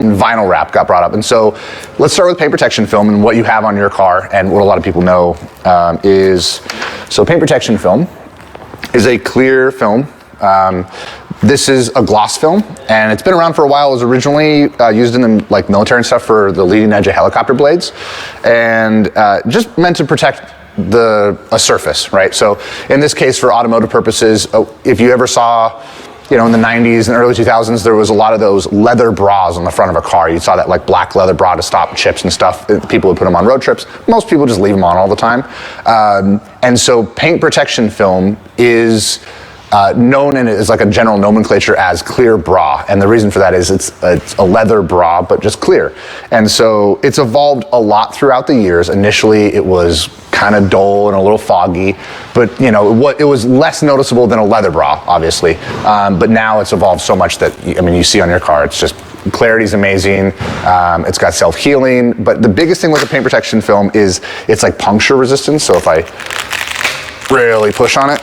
Vinyl wrap got brought up. And so let's start with paint protection film and what you have on your car. And what a lot of people know so paint protection film is a clear film. This is a gloss film, and it's been around for a while. It was originally used in the military and stuff for the leading edge of helicopter blades, and just meant to protect a surface, right? So in this case, for automotive purposes, if you ever saw, in the 90s and early 2000s, there was a lot of those leather bras on the front of a car. You saw that black leather bra to stop chips and stuff. People would put them on road trips. Most people just leave them on all the time. And so paint protection film is known as a general nomenclature as clear bra. And the reason for that is it's a leather bra, but just clear. And so it's evolved a lot throughout the years. Initially, it was kind of dull and a little foggy, but it was less noticeable than a leather bra, obviously. But now it's evolved so much that, you see on your car, it's just, clarity's amazing. It's got self-healing, but the biggest thing with the paint protection film is it's puncture resistance. So if I really push on it,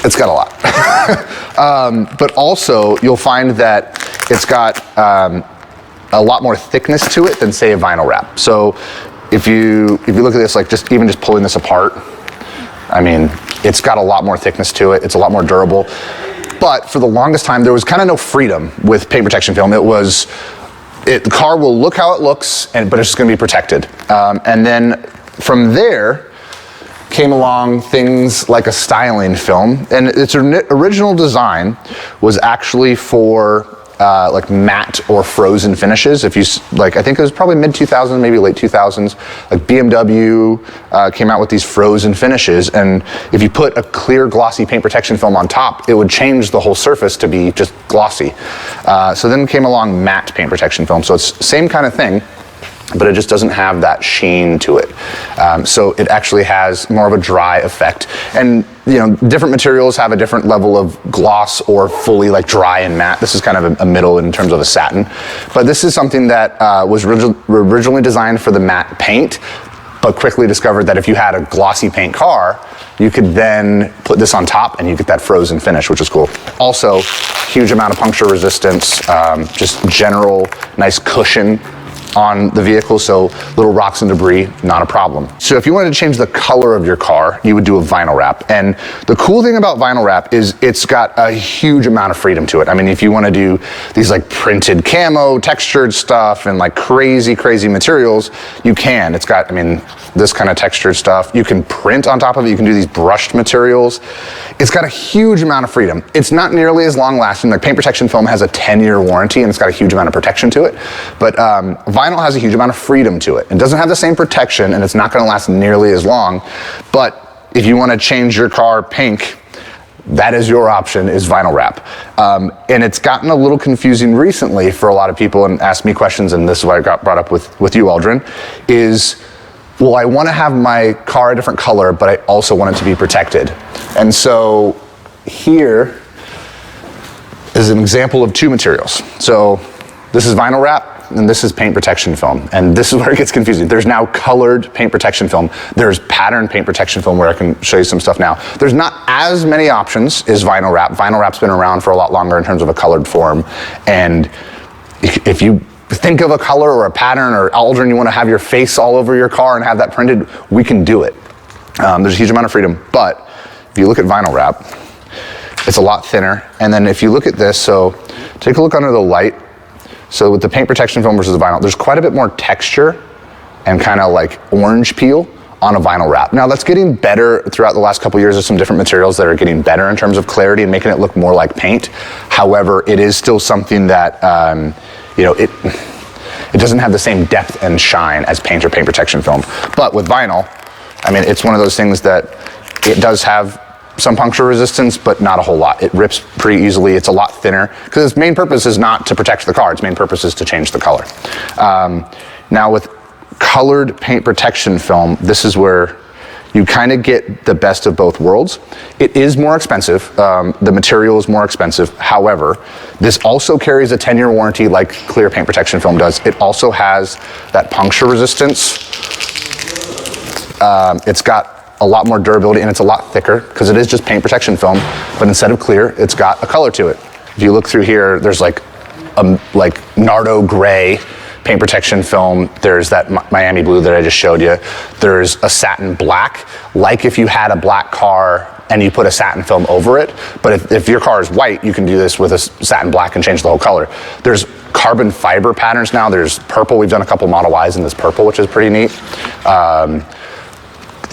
it's got a lot. But also you'll find that it's got a lot more thickness to it than, say, a vinyl wrap. So if you look at this, just pulling this apart, it's got a lot more thickness to it. It's a lot more durable. But for the longest time, there was kind of no freedom with paint protection film. The car will look how it looks, but it's just going to be protected. And then from there came along things like a styling film, and its original design was actually for matte or frozen finishes. If you I think it was probably mid 2000s, maybe late 2000s. BMW came out with these frozen finishes, and if you put a clear glossy paint protection film on top, it would change the whole surface to be just glossy. So then came along matte paint protection film. So it's same kind of thing, but it just doesn't have that sheen to it. So it actually has more of a dry effect. And different materials have a different level of gloss or fully dry and matte. This is kind of a middle in terms of a satin. But this is something that was originally designed for the matte paint, but quickly discovered that if you had a glossy paint car, you could then put this on top and you get that frozen finish, which is cool. Also, huge amount of puncture resistance, just general nice cushion on the vehicle, so little rocks and debris, not a problem. So if you wanted to change the color of your car, you would do a vinyl wrap. And the cool thing about vinyl wrap is it's got a huge amount of freedom to it. If you want to do these printed camo, textured stuff, and crazy materials, you can. It's got, this kind of textured stuff. You can print on top of it. You can do these brushed materials. It's got a huge amount of freedom. It's not nearly as long lasting. Paint protection film has a 10-year warranty, and it's got a huge amount of protection to it. But vinyl has a huge amount of freedom to it. It doesn't have the same protection, and it's not going to last nearly as long. But if you want to change your car pink, that is your option, is vinyl wrap. And it's gotten a little confusing recently for a lot of people, and asked me questions, and this is why I got brought up with you, Aldrin, is, well, I want to have my car a different color, but I also want it to be protected. And so here is an example of two materials. So this is vinyl wrap, and this is paint protection film. And this is where it gets confusing. There's now colored paint protection film. There's patterned paint protection film, where I can show you some stuff now. There's not as many options as vinyl wrap. Vinyl wrap's been around for a lot longer in terms of a colored form. And if you think of a color or a pattern, or Aldrin, you want to have your face all over your car and have that printed, we can do it. There's a huge amount of freedom. But if you look at vinyl wrap, it's a lot thinner. And then if you look at this, so take a look under the light. So with the paint protection film versus the vinyl, there's quite a bit more texture and kind of orange peel on a vinyl wrap. Now that's getting better throughout the last couple years. There's some different materials that are getting better in terms of clarity and making it look more like paint. However, it is still something that, it doesn't have the same depth and shine as paint or paint protection film. But with vinyl, it's one of those things that it does have some puncture resistance, but not a whole lot. It rips pretty easily. It's a lot thinner, because its main purpose is not to protect the car. Its main purpose is to change the color. Now with colored paint protection film, this is where you kind of get the best of both worlds. It is more expensive. The material is more expensive. However, this also carries a 10-year warranty like clear paint protection film does. It also has that puncture resistance. It's got a lot more durability, and it's a lot thicker because it is just paint protection film, but instead of clear, it's got a color to it. If you look through here, there's like Nardo gray paint protection film. There's that Miami blue that I just showed you. There's a satin black, like if you had a black car and you put a satin film over it. But if your car is white, you can do this with a satin black and change the whole color. There's carbon fiber patterns now. There's purple. We've done a couple Model Ys in this purple, which is pretty neat.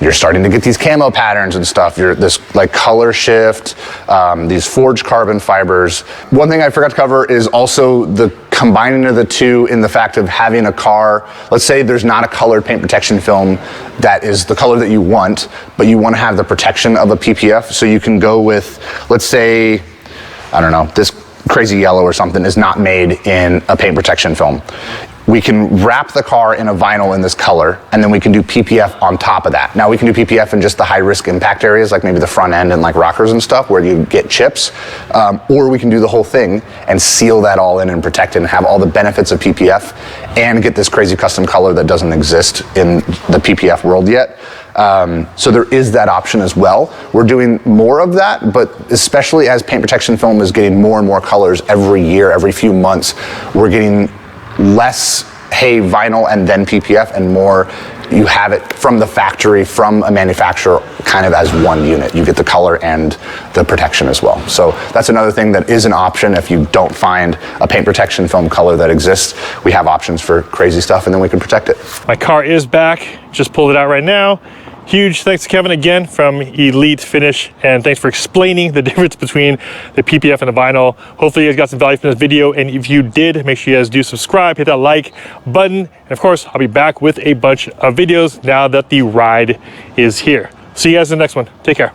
You're starting to get these camo patterns and stuff. This like color shift, these forged carbon fibers. One thing I forgot to cover is also the combining of the two in the fact of having a car. Let's say there's not a colored paint protection film that is the color that you want, but you want to have the protection of a PPF. So you can go with, let's say, I don't know, this crazy yellow or something is not made in a paint protection film. We can wrap the car in a vinyl in this color, and then we can do PPF on top of that. Now we can do PPF in just the high risk impact areas, like maybe the front end and like rockers and stuff where you get chips, or we can do the whole thing and seal that all in and protect it and have all the benefits of PPF and get this crazy custom color that doesn't exist in the PPF world yet. So there is that option as well. We're doing more of that, but especially as paint protection film is getting more and more colors every year, every few months, we're getting less, hey, vinyl and then PPF, and more you have it from the factory, from a manufacturer, kind of as one unit. You get the color and the protection as well. So that's another thing that is an option if you don't find a paint protection film color that exists. We have options for crazy stuff, and then we can protect it. My car is back. Just pulled it out right now. Huge thanks to Kevin again from Elite Finish, and thanks for explaining the difference between the PPF and the vinyl. Hopefully you guys got some value from this video, and if you did, make sure you guys do subscribe, hit that like button, and of course I'll be back with a bunch of videos now that the ride is here. See you guys in the next one. Take care.